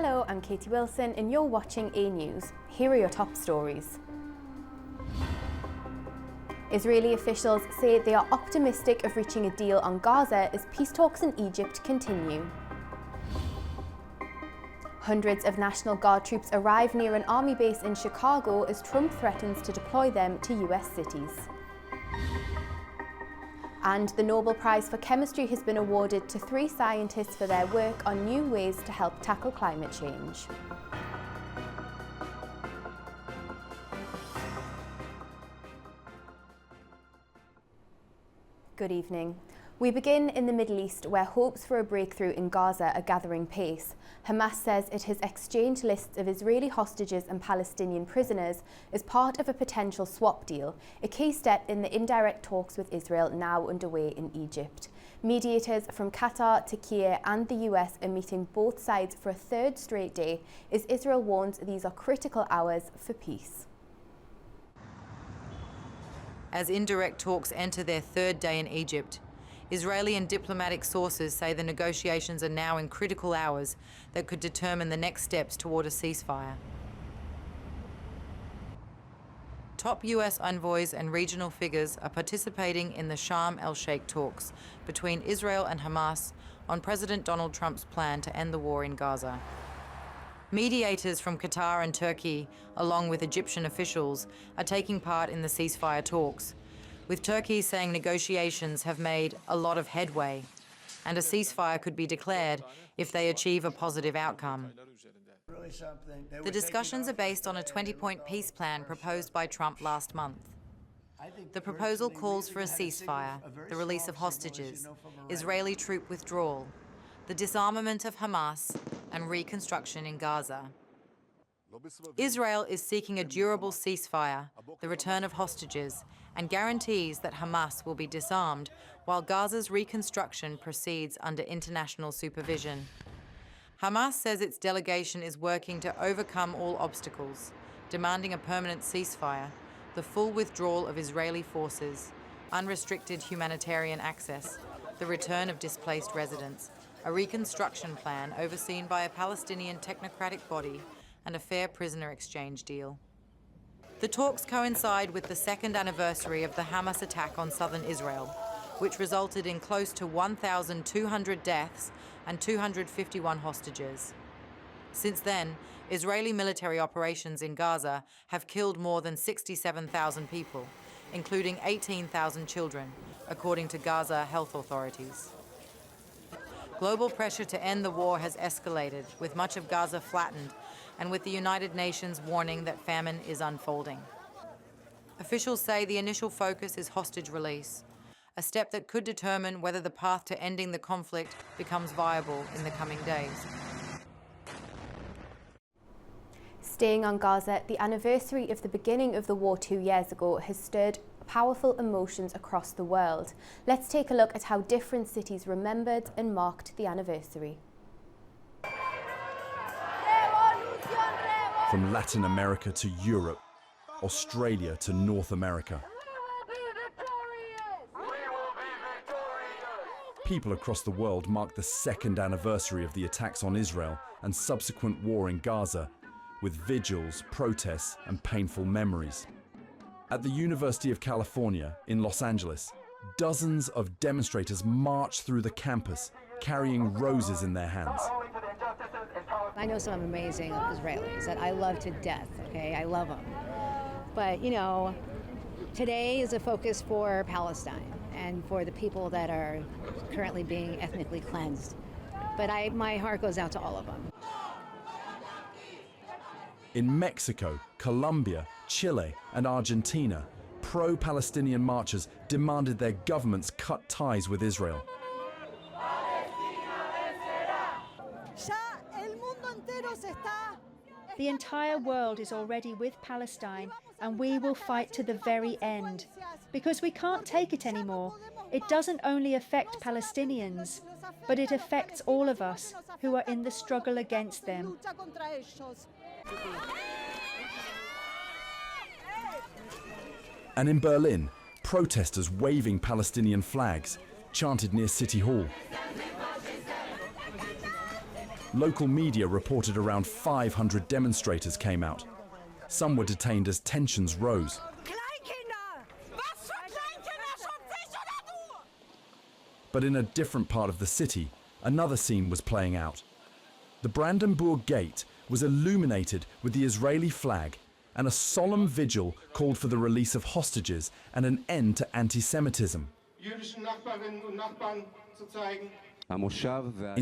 Hello, I'm Katie Wilson and you're watching A News. Here are your top stories. Israeli officials say they are optimistic of reaching a deal on Gaza as peace talks in Egypt continue. Hundreds of National Guard troops arrive near an army base in Chicago as Trump threatens to deploy them to US cities. And the Nobel Prize for Chemistry has been awarded to 3 scientists for their work on new ways to help tackle climate change. Good evening. We begin in the Middle East, where hopes for a breakthrough in Gaza are gathering pace. Hamas says it has exchanged lists of Israeli hostages and Palestinian prisoners as part of a potential swap deal, a key step in the indirect talks with Israel now underway in Egypt. Mediators from Qatar, Turkey and the US are meeting both sides for a third straight day as Israel warns these are critical hours for peace. As indirect talks enter their third day in Egypt, Israeli and diplomatic sources say the negotiations are now in critical hours that could determine the next steps toward a ceasefire. Top US envoys and regional figures are participating in the Sharm el-Sheikh talks between Israel and Hamas on President Donald Trump's plan to end the war in Gaza. Mediators from Qatar and Turkey, along with Egyptian officials, are taking part in the ceasefire talks, with Turkey saying negotiations have made a lot of headway, and a ceasefire could be declared if they achieve a positive outcome. The discussions are based on a 20-point peace plan proposed by Trump last month. The proposal calls for a ceasefire, the release of hostages, Israeli troop withdrawal, the disarmament of Hamas, and reconstruction in Gaza. Israel is seeking a durable ceasefire, the return of hostages, and guarantees that Hamas will be disarmed while Gaza's reconstruction proceeds under international supervision. Hamas says its delegation is working to overcome all obstacles, demanding a permanent ceasefire, the full withdrawal of Israeli forces, unrestricted humanitarian access, the return of displaced residents, a reconstruction plan overseen by a Palestinian technocratic body, and a fair prisoner exchange deal. The talks coincide with the second anniversary of the Hamas attack on southern Israel, which resulted in close to 1,200 deaths and 251 hostages. Since then, Israeli military operations in Gaza have killed more than 67,000 people, including 18,000 children, according to Gaza health authorities. Global pressure to end the war has escalated, with much of Gaza flattened, and with the United Nations warning that famine is unfolding. Officials say the initial focus is hostage release, a step that could determine whether the path to ending the conflict becomes viable in the coming days. Staying on Gaza, the anniversary of the beginning of the war 2 years ago has stirred powerful emotions across the world. Let's take a look at how different cities remembered and marked the anniversary. From Latin America to Europe, Australia to North America. People across the world marked the second anniversary of the attacks on Israel and subsequent war in Gaza, with vigils, protests, and painful memories. At the University of California in Los Angeles, dozens of demonstrators marched through the campus, carrying roses in their hands. I know some amazing Israelis that I love to death, okay? I love them. But, you know, today is a focus for Palestine and for the people that are currently being ethnically cleansed. But my heart goes out to all of them. In Mexico, Colombia, Chile, and Argentina, pro-Palestinian marchers demanded their governments cut ties with Israel. The entire world is already with Palestine, and we will fight to the very end, because we can't take it anymore. It doesn't only affect Palestinians, but it affects all of us who are in the struggle against them. And in Berlin, protesters waving Palestinian flags chanted near City Hall. Local media reported around 500 demonstrators came out. Some were detained as tensions rose. But in a different part of the city, another scene was playing out. The Brandenburg Gate was illuminated with the Israeli flag, and a solemn vigil called for the release of hostages and an end to anti-Semitism. In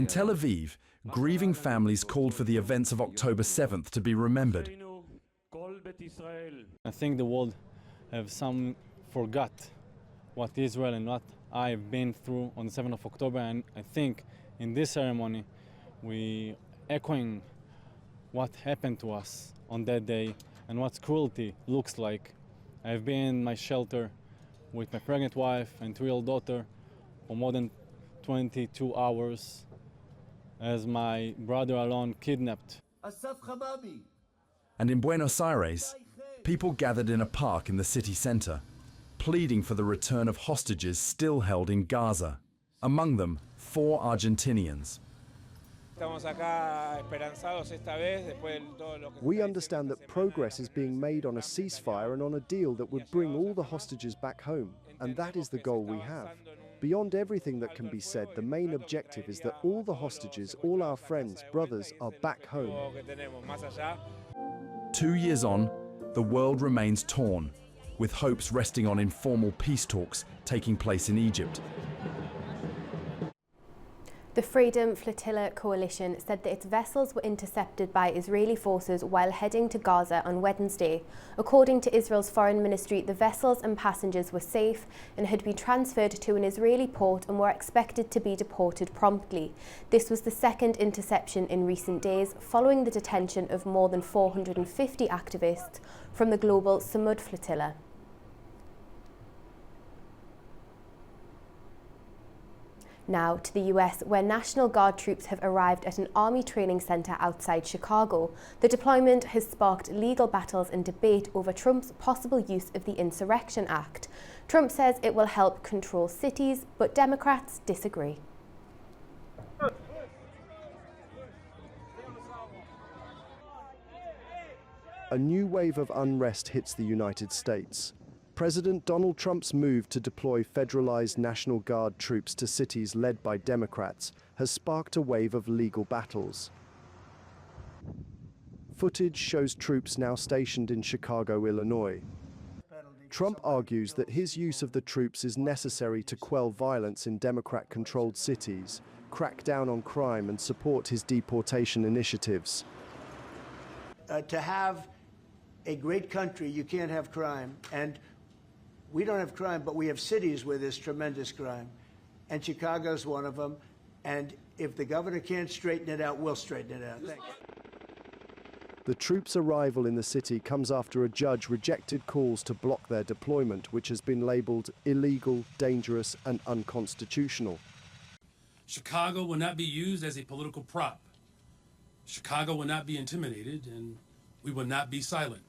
Tel Aviv, grieving families called for the events of October 7th to be remembered. I think the world have some forgot what Israel and what I've been through on the 7th of October, and I think in this ceremony we echoing what happened to us on that day and what cruelty looks like. I've been in my shelter with my pregnant wife and 2-year-old daughter for more than 22 hours as my brother Alon kidnapped. And in Buenos Aires, people gathered in a park in the city center, pleading for the return of hostages still held in Gaza. Among them, 4 Argentinians. We understand that progress is being made on a ceasefire and on a deal that would bring all the hostages back home, and that is the goal we have. Beyond everything that can be said, the main objective is that all the hostages, all our friends, brothers, are back home. 2 years on, the world remains torn, with hopes resting on informal peace talks taking place in Egypt. The Freedom Flotilla Coalition said that its vessels were intercepted by Israeli forces while heading to Gaza on Wednesday. According to Israel's foreign ministry, the vessels and passengers were safe and had been transferred to an Israeli port and were expected to be deported promptly. This was the second interception in recent days, following the detention of more than 450 activists from the global Samud Flotilla. Now to the US, where National Guard troops have arrived at an army training center outside Chicago. The deployment has sparked legal battles and debate over Trump's possible use of the Insurrection Act. Trump says it will help control cities, but Democrats disagree. A new wave of unrest hits the United States. President Donald Trump's move to deploy federalized National Guard troops to cities led by Democrats has sparked a wave of legal battles. Footage shows troops now stationed in Chicago, Illinois. Trump argues that his use of the troops is necessary to quell violence in Democrat-controlled cities, crack down on crime, and support his deportation initiatives. To have a great country, you can't have crime. And we don't have crime, but we have cities where there's tremendous crime. And Chicago's one of them. And if the governor can't straighten it out, we'll straighten it out. Thanks. The troops' arrival in the city comes after a judge rejected calls to block their deployment, which has been labeled illegal, dangerous, and unconstitutional. Chicago will not be used as a political prop. Chicago will not be intimidated, and we will not be silent.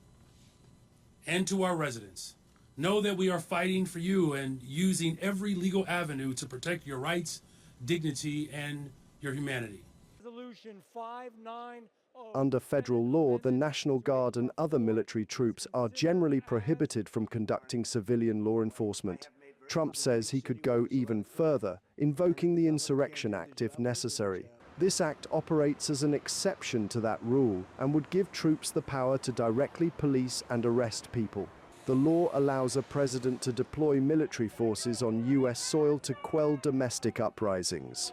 And to our residents, know that we are fighting for you and using every legal avenue to protect your rights, dignity, and your humanity. Resolution 590. Under federal law, the National Guard and other military troops are generally prohibited from conducting civilian law enforcement. Trump says he could go even further, invoking the Insurrection Act if necessary. This act operates as an exception to that rule and would give troops the power to directly police and arrest people. The law allows a president to deploy military forces on US soil to quell domestic uprisings.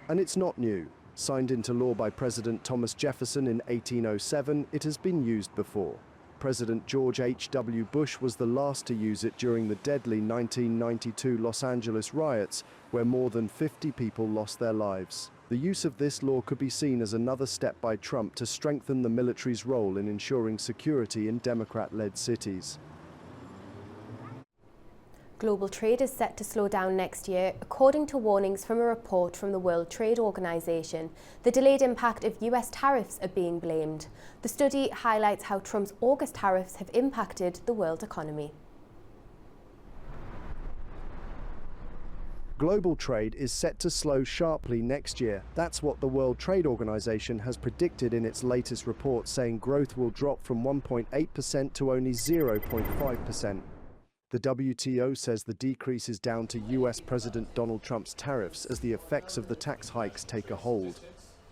And it's not new. Signed into law by President Thomas Jefferson in 1807, it has been used before. President George H.W. Bush was the last to use it during the deadly 1992 Los Angeles riots, where more than 50 people lost their lives. The use of this law could be seen as another step by Trump to strengthen the military's role in ensuring security in Democrat-led cities. Global trade is set to slow down next year, according to warnings from a report from the World Trade Organization. The delayed impact of US tariffs are being blamed. The study highlights how Trump's August tariffs have impacted the world economy. Global trade is set to slow sharply next year. That's what the World Trade Organization has predicted in its latest report, saying growth will drop from 1.8% to only 0.5%. The WTO says the decrease is down to US President Donald Trump's tariffs as the effects of the tax hikes take a hold.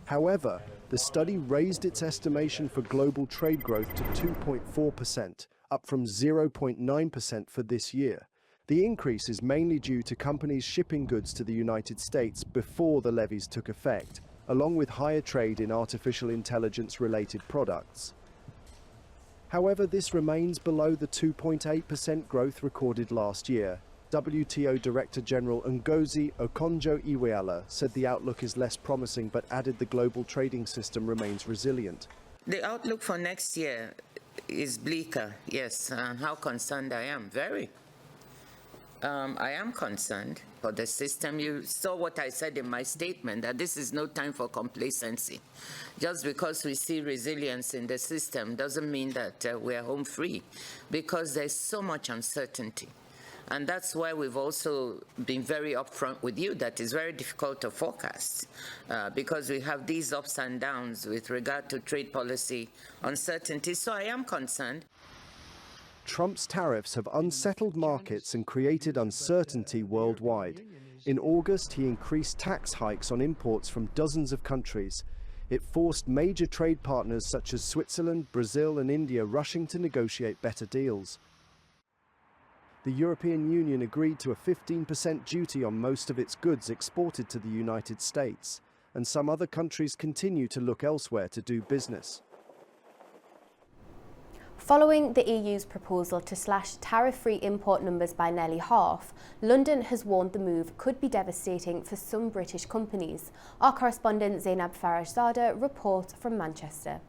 However, the study raised its estimation for global trade growth to 2.4%, up from 0.9% for this year. The increase is mainly due to companies shipping goods to the United States before the levies took effect, along with higher trade in artificial intelligence-related products. However, this remains below the 2.8% growth recorded last year. WTO Director General Ngozi Okonjo-Iweala said the outlook is less promising, but added the global trading system remains resilient. The outlook for next year is bleaker, yes, and how concerned I am, very. I am concerned for the system. You saw what I said in my statement, that this is no time for complacency. Just because we see resilience in the system doesn't mean that we're home free, because there's so much uncertainty. And that's why we've also been very upfront with you that it's very difficult to forecast because we have these ups and downs with regard to trade policy uncertainty. So I am concerned. Trump's tariffs have unsettled markets and created uncertainty worldwide. In August, he increased tax hikes on imports from dozens of countries. It forced major trade partners such as Switzerland, Brazil, and India rushing to negotiate better deals. The European Union agreed to a 15% duty on most of its goods exported to the United States, and some other countries continue to look elsewhere to do business. Following the EU's proposal to slash tariff-free import numbers by nearly half, London has warned the move could be devastating for some British companies. Our correspondent Zainab Farajzada reports from Manchester.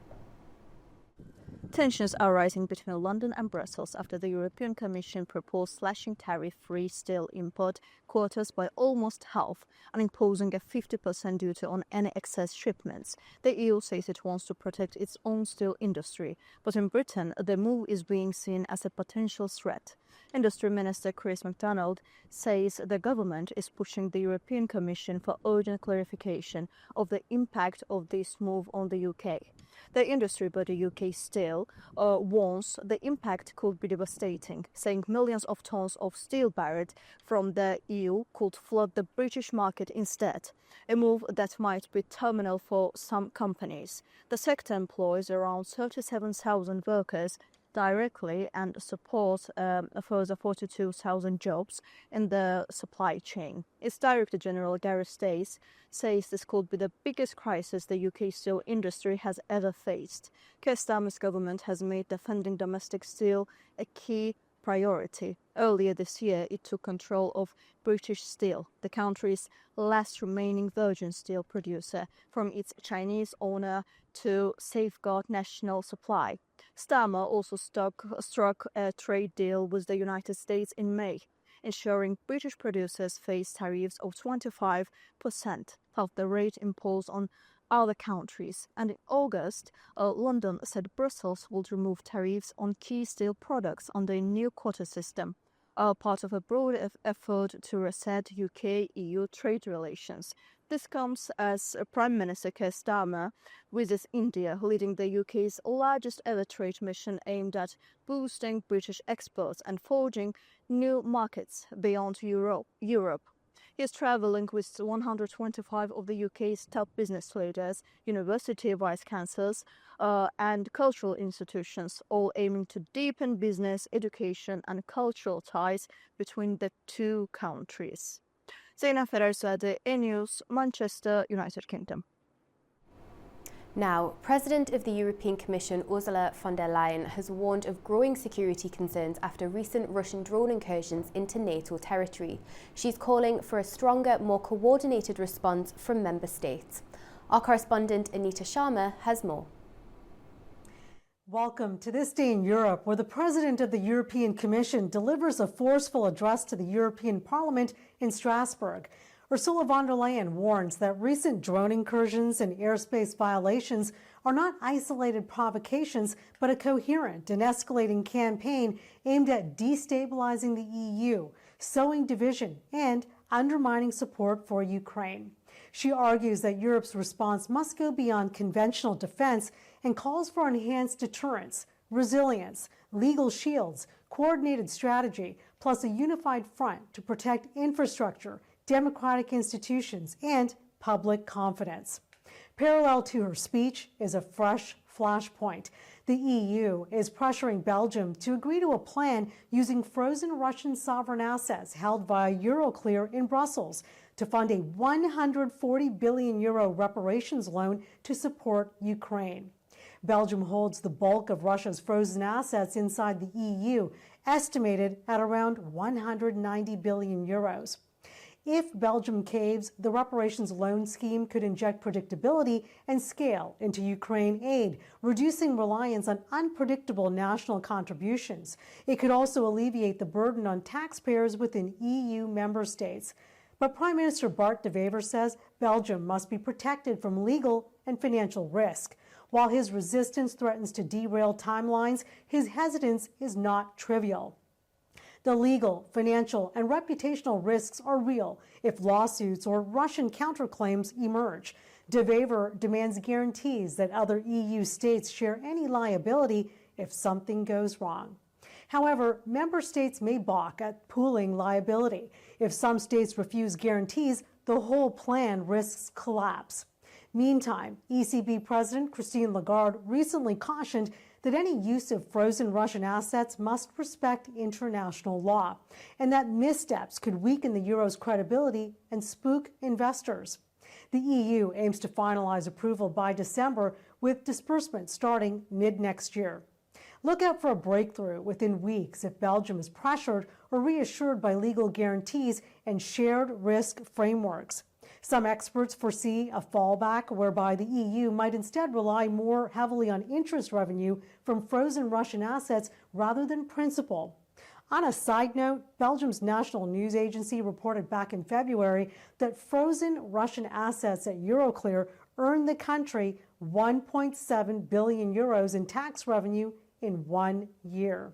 Tensions are rising between London and Brussels after the European Commission proposed slashing tariff-free steel import quotas by almost half and imposing a 50% duty on any excess shipments. The EU says it wants to protect its own steel industry, but in Britain, the move is being seen as a potential threat. Industry Minister Chris MacDonald says the government is pushing the European Commission for urgent clarification of the impact of this move on the UK. The industry body UK Steel warns the impact could be devastating, saying millions of tons of steel borrowed from the EU could flood the British market instead, a move that might be terminal for some companies. The sector employs around 37,000 workers directly and supports a further 42,000 jobs in the supply chain. Its Director General Gareth Stace says this could be the biggest crisis the UK steel industry has ever faced. Keir Starmer's government has made defending domestic steel a key priority. Earlier this year, it took control of British Steel, the country's last remaining virgin steel producer, from its Chinese owner to safeguard national supply. Starmer also struck a trade deal with the United States in May, ensuring British producers face tariffs of 25%, half the rate imposed on other countries. And in August, London said Brussels would remove tariffs on key steel products under a new quota system, part of a broad effort to reset UK-EU trade relations. This comes as Prime Minister Keir Starmer visits India, leading the UK's largest ever trade mission aimed at boosting British exports and forging new markets beyond Europe. He is travelling with 125 of the UK's top business leaders, university vice-chancellors and cultural institutions, all aiming to deepen business, education and cultural ties between the two countries. Zainab Farajzada, News, Manchester, United Kingdom. Now, President of the European Commission Ursula von der Leyen has warned of growing security concerns after recent Russian drone incursions into NATO territory. She's calling for a stronger, more coordinated response from member states. Our correspondent Anita Sharma has more. Welcome to This Day in Europe, where the President of the European Commission delivers a forceful address to the European Parliament in Strasbourg. Ursula von der Leyen warns that recent drone incursions and airspace violations are not isolated provocations, but a coherent and escalating campaign aimed at destabilizing the EU, sowing division, and undermining support for Ukraine. She argues that Europe's response must go beyond conventional defense and calls for enhanced deterrence, resilience, legal shields, coordinated strategy, plus a unified front to protect infrastructure, democratic institutions, and public confidence. Parallel to her speech is a fresh flashpoint. The EU is pressuring Belgium to agree to a plan using frozen Russian sovereign assets held via Euroclear in Brussels to fund a €140 billion reparations loan to support Ukraine. Belgium holds the bulk of Russia's frozen assets inside the EU, estimated at around €190 billion. If Belgium caves, the reparations loan scheme could inject predictability and scale into Ukraine aid, reducing reliance on unpredictable national contributions. It could also alleviate the burden on taxpayers within EU member states. But Prime Minister Bart de Wever says Belgium must be protected from legal and financial risk. While his resistance threatens to derail timelines, his hesitance is not trivial. The legal, financial, and reputational risks are real if lawsuits or Russian counterclaims emerge. De Wever demands guarantees that other EU states share any liability if something goes wrong. However, member states may balk at pooling liability. If some states refuse guarantees, the whole plan risks collapse. Meantime, ECB President Christine Lagarde recently cautioned that any use of frozen Russian assets must respect international law, and that missteps could weaken the euro's credibility and spook investors. The EU aims to finalize approval by December, with disbursement starting mid-next year. Look out for a breakthrough within weeks if Belgium is pressured or reassured by legal guarantees and shared risk frameworks. Some experts foresee a fallback whereby the EU might instead rely more heavily on interest revenue from frozen Russian assets rather than principal. On a side note, Belgium's national news agency reported back in February that frozen Russian assets at Euroclear earned the country €1.7 billion in tax revenue in 1 year.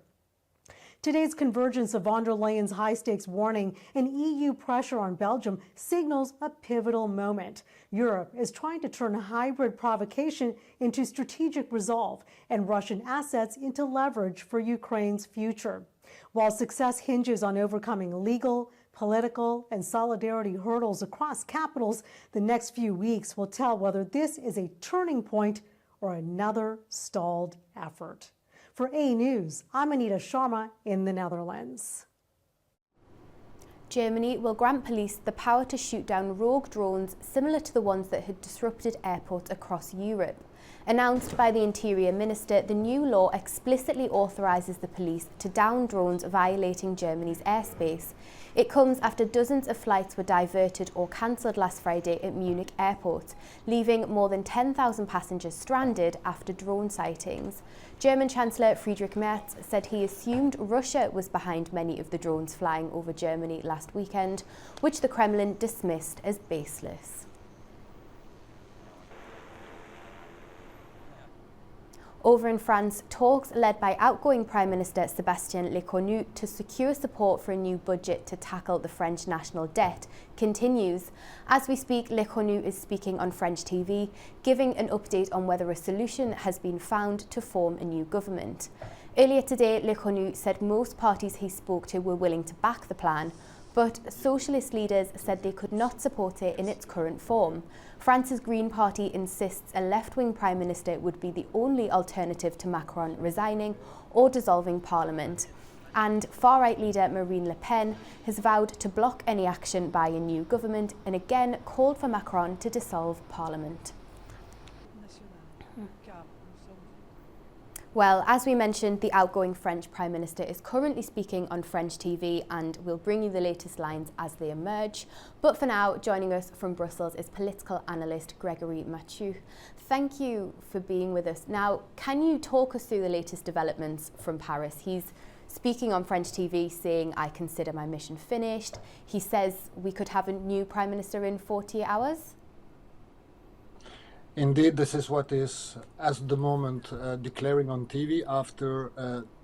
Today's convergence of von der Leyen's high-stakes warning and EU pressure on Belgium signals a pivotal moment. Europe is trying to turn hybrid provocation into strategic resolve and Russian assets into leverage for Ukraine's future. While success hinges on overcoming legal, political, and solidarity hurdles across capitals, the next few weeks will tell whether this is a turning point or another stalled effort. For A News, I'm Anita Sharma in the Netherlands. Germany will grant police the power to shoot down rogue drones similar to the ones that had disrupted airports across Europe. Announced by the Interior Minister, the new law explicitly authorises the police to down drones violating Germany's airspace. It comes after dozens of flights were diverted or cancelled last Friday at Munich airport, leaving more than 10,000 passengers stranded after drone sightings. German Chancellor Friedrich Merz said he assumed Russia was behind many of the drones flying over Germany last weekend, which the Kremlin dismissed as baseless. Over in France, talks led by outgoing Prime Minister Sébastien Lecornu to secure support for a new budget to tackle the French national debt continues. As we speak, Lecornu is speaking on French TV, giving an update on whether a solution has been found to form a new government. Earlier today, Lecornu said most parties he spoke to were willing to back the plan, but socialist leaders said they could not support it in its current form. France's Green Party insists a left-wing prime minister would be the only alternative to Macron resigning or dissolving parliament. And far-right leader Marine Le Pen has vowed to block any action by a new government and again called for Macron to dissolve parliament. Well, as we mentioned, the outgoing French Prime Minister is currently speaking on French TV and we'll bring you the latest lines as they emerge. But for now, joining us from Brussels is political analyst Gregory Mathieu. Thank you for being with us. Now, can you talk us through the latest developments from Paris? He's speaking on French TV saying, "I consider my mission finished." He says we could have a new Prime Minister in 48 hours. Indeed, this is what is, at the moment, declaring on TV after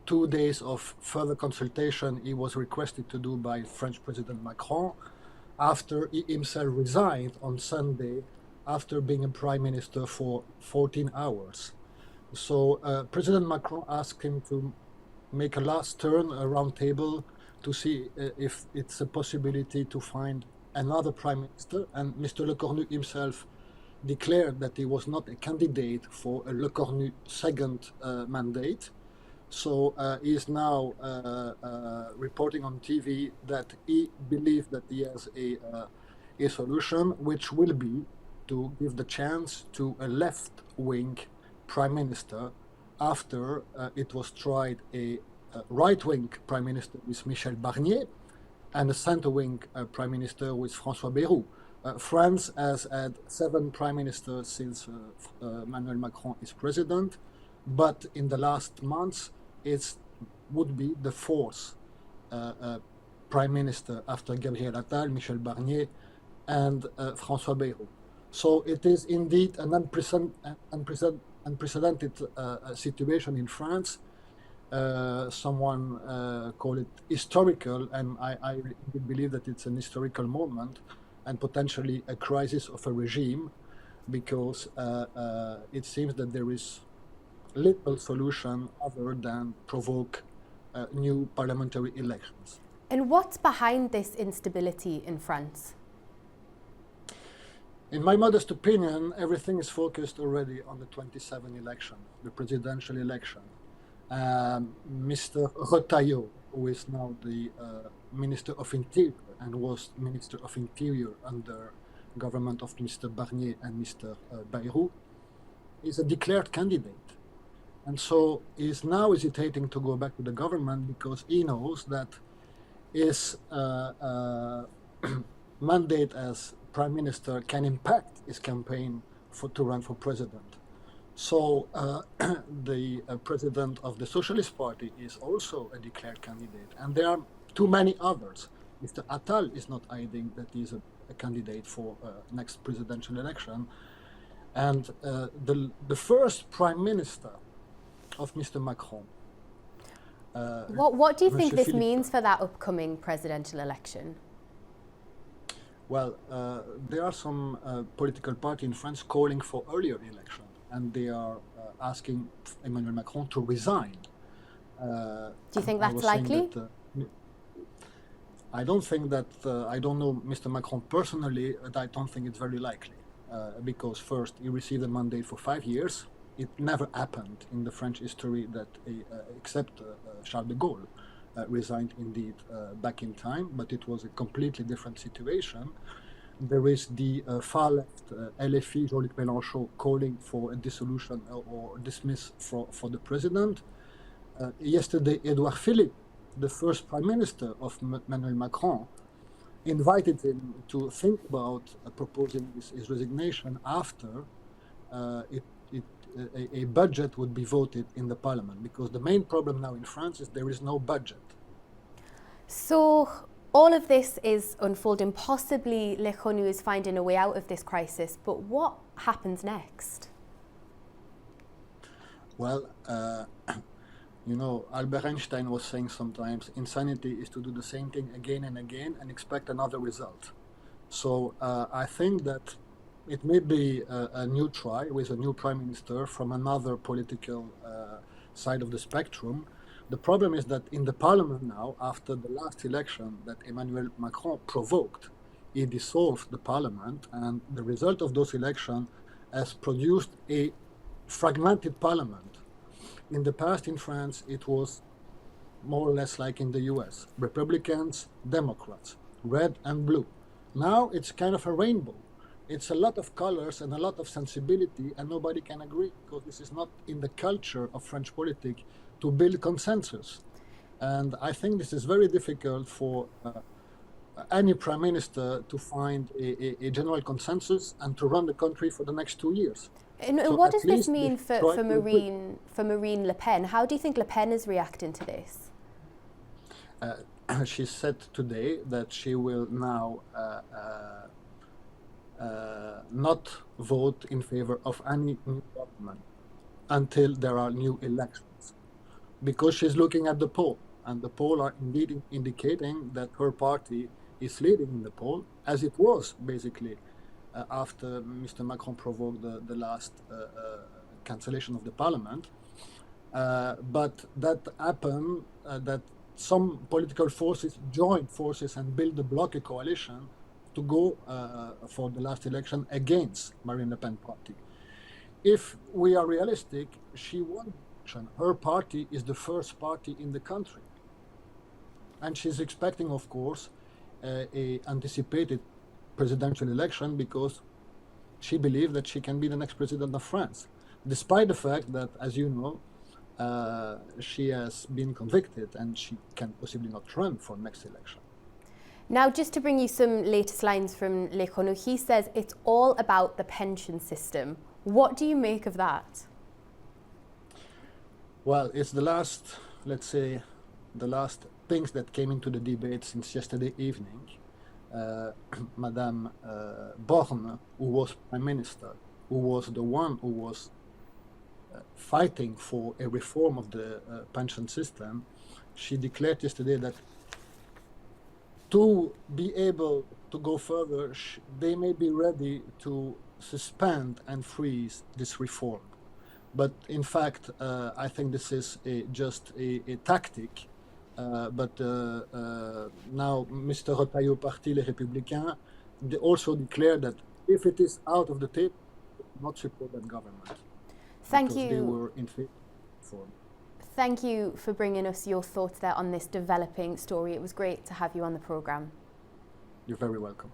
2 days of further consultation he was requested to do by French President Macron. after he himself resigned on Sunday after being a prime minister for 14 hours. So President Macron asked him to make a last turn, a round table, to see if it's a possibility to find another prime minister. And Mr. Lecornu himself declared that he was not a candidate for a Lecornu second mandate. So he is now reporting on TV that he believes that he has a solution, which will be to give the chance to a left-wing prime minister after it was tried a right-wing prime minister with Michel Barnier and a center-wing prime minister with François Bayrou. France has had 7 prime ministers since Emmanuel Macron is president, but in the last months, it would be the 4th prime minister after Gabriel Attal, Michel Barnier, and François Bayrou. So it is indeed an unprecedented situation in France. Someone call it historical, and I believe that it's an historical moment and potentially a crisis of a regime, because it seems that there is little solution other than provoke new parliamentary elections. And what's behind this instability in France? In my modest opinion, everything is focused already on the 27 election, the presidential election. Mr. Retailleau, who is now the Minister of Interior and was Minister of Interior under government of Mr. Barnier and Mr. Bayrou, is a declared candidate. And so he is now hesitating to go back to the government because he knows that his mandate as prime minister can impact his campaign to run for president. So the president of the Socialist Party is also a declared candidate. And there are too many others. Mr. Attal is not hiding that he is a candidate for next presidential election. And the first prime minister of Mr. Macron. What do you think this means for that upcoming presidential election? Well, there are some political parties in France calling for earlier election, and they are asking Emmanuel Macron to resign. Do you think that's likely? I don't think that, I don't know Mr. Macron personally, but I don't think it's very likely. Because first, he received a mandate for 5 years. It never happened in the French history that, except Charles de Gaulle, resigned indeed back in time, but it was a completely different situation. There is the far left LFI, Jean-Luc Mélenchon, calling for a dissolution or dismiss for the president. Yesterday, Edouard Philippe, the first prime minister of Emmanuel Macron, invited him to think about proposing his resignation after a budget would be voted in the parliament, because the main problem now in France is there is no budget. So all of this is unfolding. Possibly Lecornu is finding a way out of this crisis, but what happens next? Well, you know, Albert Einstein was saying sometimes insanity is to do the same thing again and again and expect another result. So I think that it may be a new try with a new prime minister from another political side of the spectrum. The problem is that in the parliament now, after the last election that Emmanuel Macron provoked, he dissolved the parliament, and the result of those elections has produced a fragmented parliament. In the past in France, it was more or less like in the US, Republicans, Democrats, red and blue. Now it's kind of a rainbow. It's a lot of colors and a lot of sensibility, and nobody can agree, because this is not in the culture of French politics to build consensus. And I think this is very difficult for any prime minister to find a general consensus and to run the country for the next 2 years. And So what at does this least mean they for try to Marine Le Pen? How do you think Le Pen is reacting to this? She said today that she will now not vote in favor of any new government until there are new elections, because she's looking at the poll, and the poll are indeed indicating that her party is leading in the poll, as it was basically after Mr. Macron provoked the last cancellation of the parliament. But that happened, that some political forces joined forces and built a bloc, a coalition, to go for the last election against Marine Le Pen party. If we are realistic, she won. Her party is the first party in the country. And she's expecting, of course, a anticipated presidential election because she believes that she can be the next president of France, despite the fact that, as you know, she has been convicted and she can possibly not run for next election. Now, just to bring you some latest lines from Lekhonu, he says it's all about the pension system. What do you make of that? Well, it's the last, let's say, the last things that came into the debate since yesterday evening. Madame Borne, who was Prime Minister, who was the one who was fighting for a reform of the pension system, she declared yesterday that to be able to go further, they may be ready to suspend and freeze this reform. But in fact, I think this is just a tactic. But now Mr. Retailleau Parti Les Républicains, they also declared that if it is out of the table, they will not support that government. Thank you. They were in favor for. Thank you for bringing us your thoughts there on this developing story. It was great to have you on the programme. You're very welcome.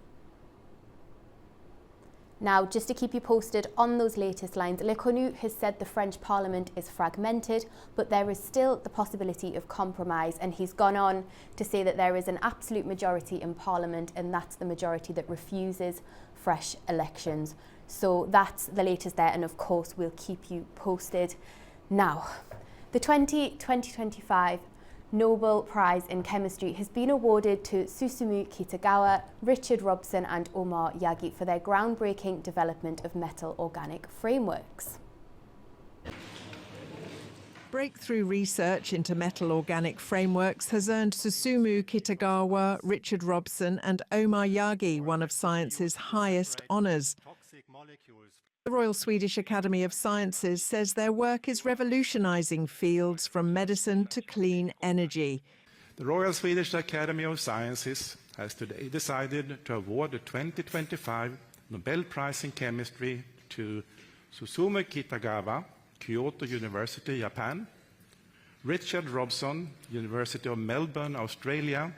Now, just to keep you posted on those latest lines, Lekhonu has said the French Parliament is fragmented, but there is still the possibility of compromise. And he's gone on to say that there is an absolute majority in Parliament, and that's the majority that refuses fresh elections. So that's the latest there, and of course we'll keep you posted. Now, the 2025 Nobel Prize in Chemistry has been awarded to Susumu Kitagawa, Richard Robson and Omar Yagi for their groundbreaking development of metal organic frameworks. Breakthrough research into metal organic frameworks has earned Susumu Kitagawa, Richard Robson and Omar Yagi one of science's highest honours. The Royal Swedish Academy of Sciences says their work is revolutionising fields from medicine to clean energy. The Royal Swedish Academy of Sciences has today decided to award the 2025 Nobel Prize in Chemistry to Susumu Kitagawa, Kyoto University, Japan, Richard Robson, University of Melbourne, Australia,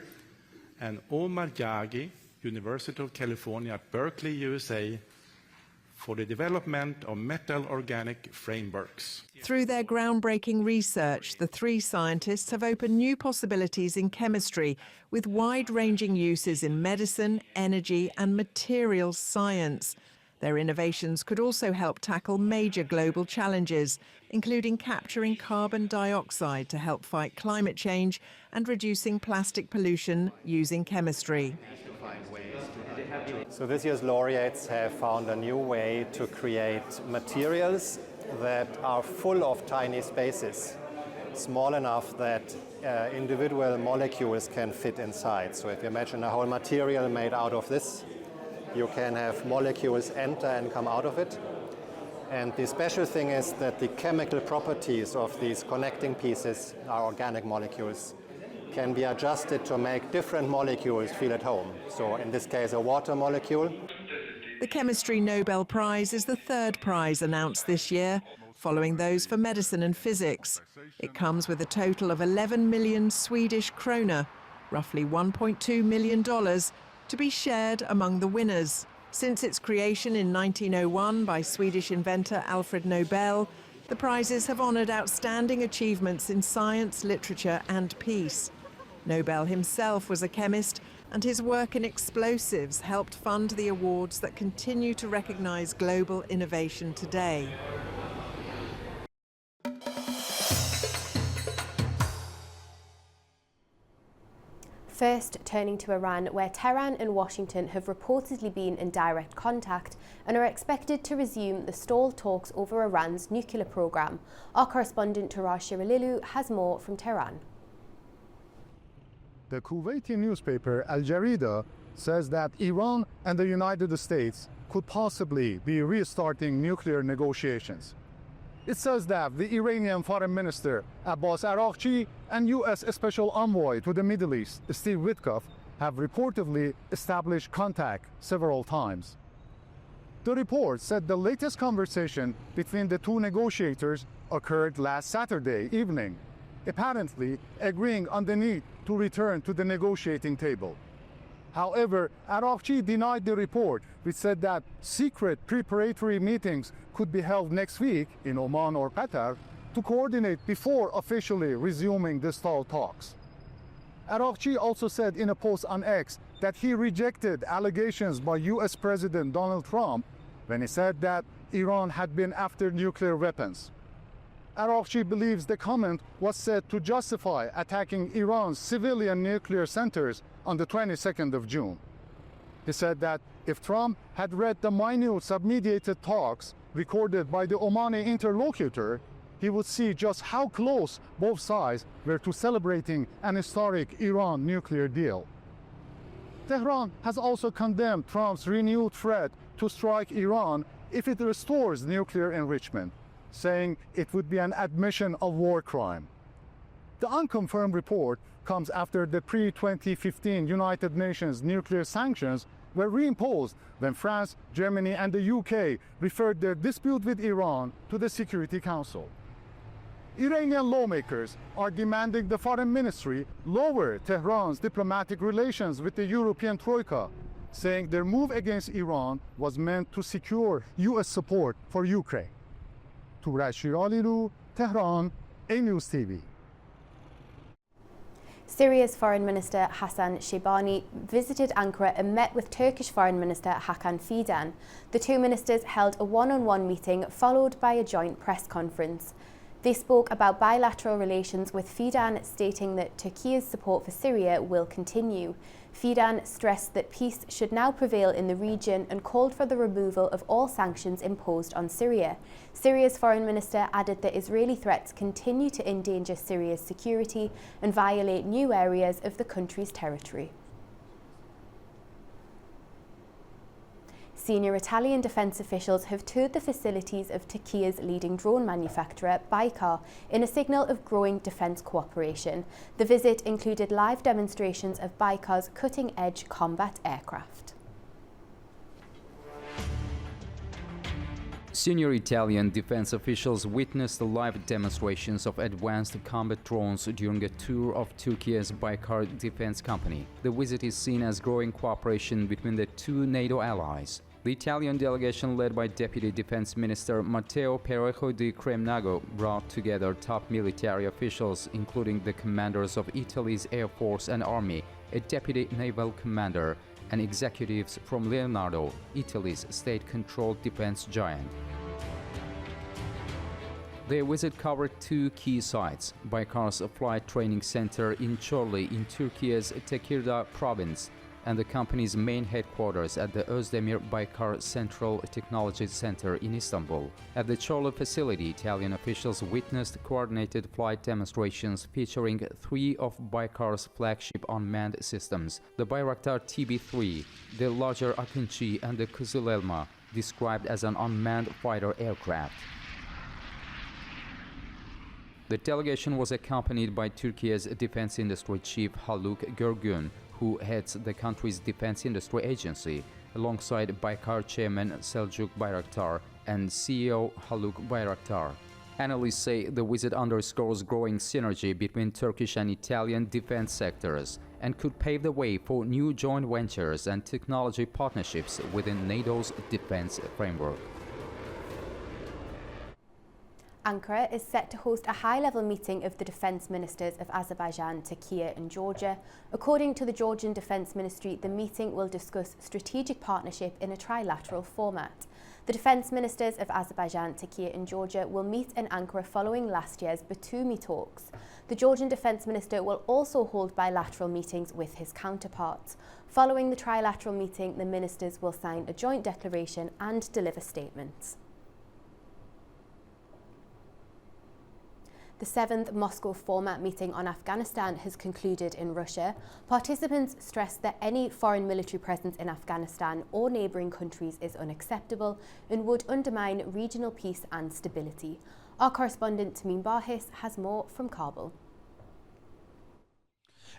and Omar Yagi, University of California, Berkeley, USA, for the development of metal organic frameworks. Through their groundbreaking research, the three scientists have opened new possibilities in chemistry with wide-ranging uses in medicine, energy and materials science. Their innovations could also help tackle major global challenges, including capturing carbon dioxide to help fight climate change and reducing plastic pollution using chemistry. So this year's laureates have found a new way to create materials that are full of tiny spaces, small enough that individual molecules can fit inside. So if you imagine a whole material made out of this, you can have molecules enter and come out of it. And the special thing is that the chemical properties of these connecting pieces, our organic molecules, can be adjusted to make different molecules feel at home. So in this case, a water molecule. The Chemistry Nobel Prize is the third prize announced this year, following those for medicine and physics. It comes with a total of 11 million Swedish krona, roughly $1.2 million, to be shared among the winners. Since its creation in 1901 by Swedish inventor Alfred Nobel, the prizes have honoured outstanding achievements in science, literature and peace. Nobel himself was a chemist, and his work in explosives helped fund the awards that continue to recognise global innovation today. First, turning to Iran, where Tehran and Washington have reportedly been in direct contact and are expected to resume the stalled talks over Iran's nuclear programme. Our correspondent Taraz Shiralilu has more from Tehran. The Kuwaiti newspaper Al Jarida says that Iran and the United States could possibly be restarting nuclear negotiations. It says that the Iranian Foreign Minister Abbas Araghchi and U.S. Special Envoy to the Middle East Steve Witkoff have reportedly established contact several times. The report said the latest conversation between the two negotiators occurred last Saturday evening, apparently agreeing on the need to return to the negotiating table. However, Araghchi denied the report, which said that secret preparatory meetings could be held next week in Oman or Qatar to coordinate before officially resuming the stalled talks. Araghchi also said in a post on X that he rejected allegations by US President Donald Trump when he said that Iran had been after nuclear weapons. Araghchi believes the comment was said to justify attacking Iran's civilian nuclear centers on the 22nd of June. He said that if Trump had read the minute submediated talks recorded by the Omani interlocutor, he would see just how close both sides were to celebrating an historic Iran nuclear deal. Tehran has also condemned Trump's renewed threat to strike Iran if it restores nuclear enrichment, saying it would be an admission of war crime. The unconfirmed report comes after the pre-2015 United Nations nuclear sanctions were reimposed when France, Germany, and the UK referred their dispute with Iran to the Security Council. Iranian lawmakers are demanding the foreign ministry lower Tehran's diplomatic relations with the European Troika, saying their move against Iran was meant to secure US support for Ukraine. Turaj Shiralilu, Tehran, A-News TV. Syria's Foreign Minister Hassan Shebani visited Ankara and met with Turkish Foreign Minister Hakan Fidan. The two ministers held a one-on-one meeting followed by a joint press conference. They spoke about bilateral relations, with Fidan stating that Turkey's support for Syria will continue. Fidan stressed that peace should now prevail in the region and called for the removal of all sanctions imposed on Syria. Syria's foreign minister added that Israeli threats continue to endanger Syria's security and violate new areas of the country's territory. Senior Italian defence officials have toured the facilities of Turkey's leading drone manufacturer, Baykar, in a signal of growing defence cooperation. The visit included live demonstrations of Baykar's cutting-edge combat aircraft. Senior Italian defense officials witnessed the live demonstrations of advanced combat drones during a tour of Turkey's Baykar Defense Company. The visit is seen as growing cooperation between the two NATO allies. The Italian delegation, led by Deputy Defense Minister Matteo Perejo di Cremnago, brought together top military officials, including the commanders of Italy's Air Force and Army, a deputy naval commander, and executives from Leonardo, Italy's state-controlled defense giant. Their visit covered two key sites: Baykar's flight training center in Çorlu in Turkey's Tekirdağ province, and the company's main headquarters at the Özdemir Baykar Central Technology Center in Istanbul. At the Çorlu facility, Italian officials witnessed coordinated flight demonstrations featuring three of Baykar's flagship unmanned systems: the Bayraktar TB3, the larger Akıncı, and the Kızıl Elma, described as an unmanned fighter aircraft. The delegation was accompanied by Turkey's defense industry chief Haluk Görgün, who heads the country's defense industry agency, alongside Baykar chairman Selçuk Bayraktar and CEO Haluk Bayraktar. Analysts say the visit underscores growing synergy between Turkish and Italian defense sectors and could pave the way for new joint ventures and technology partnerships within NATO's defense framework. Ankara is set to host a high-level meeting of the defence ministers of Azerbaijan, Turkey and Georgia. According to the Georgian Defence Ministry, the meeting will discuss strategic partnership in a trilateral format. The defence ministers of Azerbaijan, Turkey and Georgia will meet in Ankara following last year's Batumi talks. The Georgian Defence Minister will also hold bilateral meetings with his counterparts. Following the trilateral meeting, the ministers will sign a joint declaration and deliver statements. The 7th Moscow format meeting on Afghanistan has concluded in Russia. Participants stressed that any foreign military presence in Afghanistan or neighbouring countries is unacceptable and would undermine regional peace and stability. Our correspondent Tamim Bahis has more from Kabul.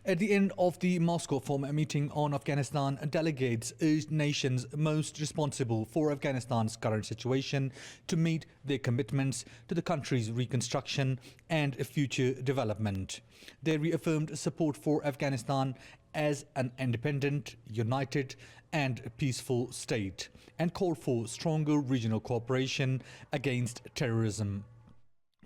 At the end of the Moscow format meeting on Afghanistan, delegates urged nations most responsible for Afghanistan's current situation to meet their commitments to the country's reconstruction and future development. They reaffirmed support for Afghanistan as an independent, united and peaceful state and called for stronger regional cooperation against terrorism.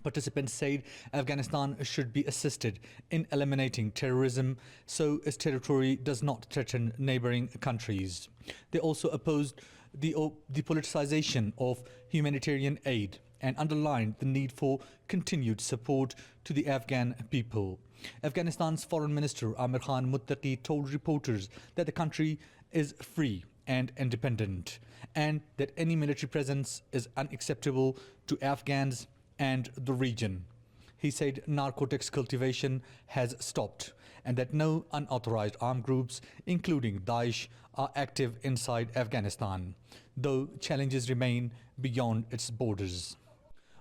Participants said Afghanistan should be assisted in eliminating terrorism so its territory does not threaten neighboring countries. They also opposed the politicization of humanitarian aid and underlined the need for continued support to the Afghan people. Afghanistan's Foreign Minister Amir Khan Muttaqi told reporters that the country is free and independent and that any military presence is unacceptable to Afghans and the region. He said narcotics cultivation has stopped and that no unauthorized armed groups, including Daesh, are active inside Afghanistan, though challenges remain beyond its borders.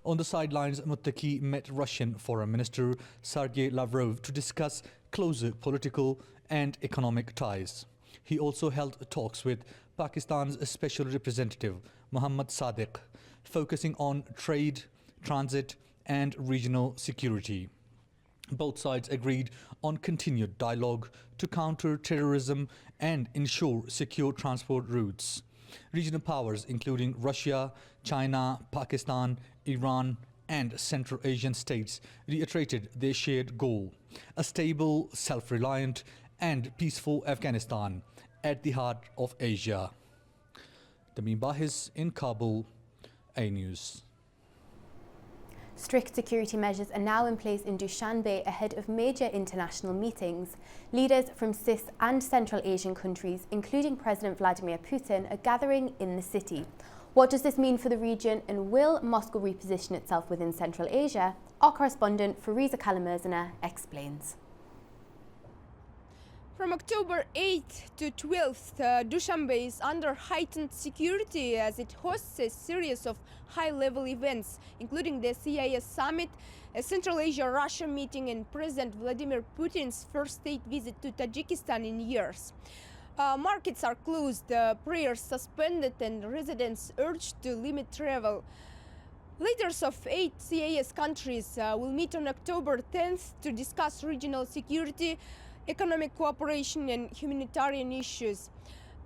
On the sidelines, Muttaqi met Russian Foreign Minister Sergei Lavrov to discuss closer political and economic ties. He also held talks with Pakistan's Special Representative Mohammad Sadiq, focusing on trade, transit and regional security. Both sides agreed on continued dialogue to counter terrorism and ensure secure transport routes. Regional powers including Russia, China, Pakistan, Iran and Central Asian states reiterated their shared goal, a stable, self-reliant and peaceful Afghanistan at the heart of Asia. Tamim Bahis in Kabul, A News. Strict security measures are now in place in Dushanbe ahead of major international meetings. Leaders from CIS and Central Asian countries, including President Vladimir Putin, are gathering in the city. What does this mean for the region, and will Moscow reposition itself within Central Asia? Our correspondent Fariza Kalamerzana explains. From October 8th to 12th, Dushanbe is under heightened security as it hosts a series of high-level events, including the CIS summit, a Central Asia-Russia meeting, and President Vladimir Putin's first state visit to Tajikistan in years. Markets are closed, prayers suspended, and residents urged to limit travel. Leaders of 8 CIS countries will meet on October 10th to discuss regional security, economic cooperation and humanitarian issues.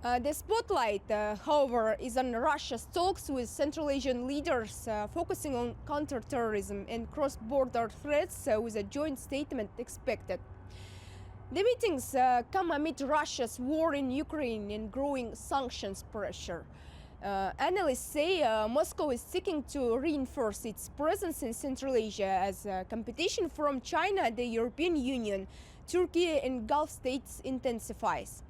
The spotlight, however, is on Russia's talks with Central Asian leaders, focusing on counterterrorism and cross-border threats, with a joint statement expected. The meetings come amid Russia's war in Ukraine and growing sanctions pressure. Analysts say Moscow is seeking to reinforce its presence in Central Asia as competition from China, the European Union, Turkey and Gulf states intensifies.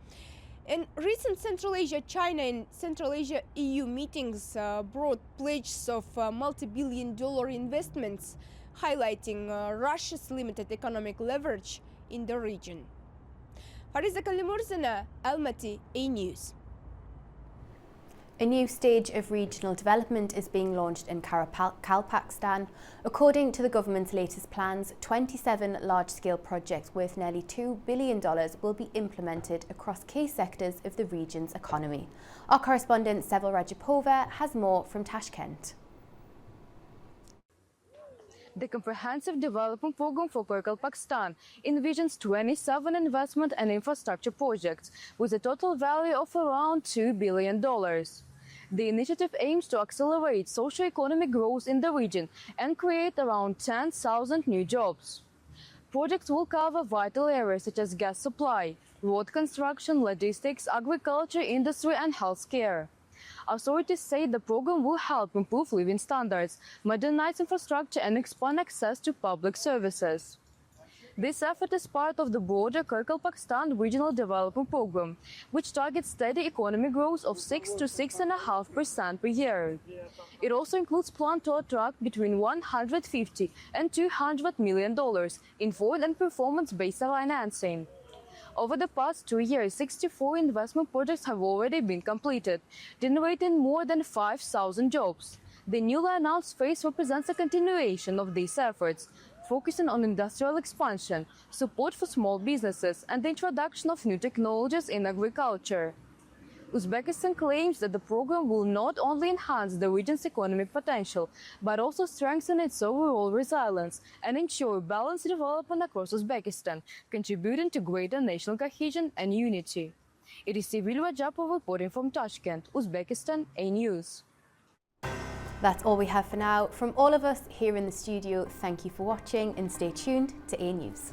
And recent Central Asia-China and Central Asia-EU meetings brought pledges of multi-billion-dollar investments, highlighting Russia's limited economic leverage in the region. Fariza Kalamerzana, Almaty, A News. A new stage of regional development is being launched in Kalpakstan. According to the government's latest plans, 27 large-scale projects worth nearly $2 billion will be implemented across key sectors of the region's economy. Our correspondent Sevil Rajapova has more from Tashkent. The Comprehensive Development Program for Kalpakstan envisions 27 investment and infrastructure projects with a total value of around $2 billion. The initiative aims to accelerate socio-economic growth in the region and create around 10,000 new jobs. Projects will cover vital areas such as gas supply, road construction, logistics, agriculture, industry and healthcare. Authorities say the program will help improve living standards, modernize infrastructure and expand access to public services. This effort is part of the broader Kyrgyzstan Regional Development Program, which targets steady economic growth of 6 to 6.5% per year. It also includes plans to attract between $150 and $200 million in foreign and performance-based financing. Over the past 2 years, 64 investment projects have already been completed, generating more than 5,000 jobs. The newly announced phase represents a continuation of these efforts, focusing on industrial expansion, support for small businesses, and the introduction of new technologies in agriculture. Uzbekistan claims that the program will not only enhance the region's economic potential, but also strengthen its overall resilience and ensure balanced development across Uzbekistan, contributing to greater national cohesion and unity. It is Sevil Rajapov reporting from Tashkent, Uzbekistan, A News. That's all we have for now. From all of us here in the studio, thank you for watching and stay tuned to A News.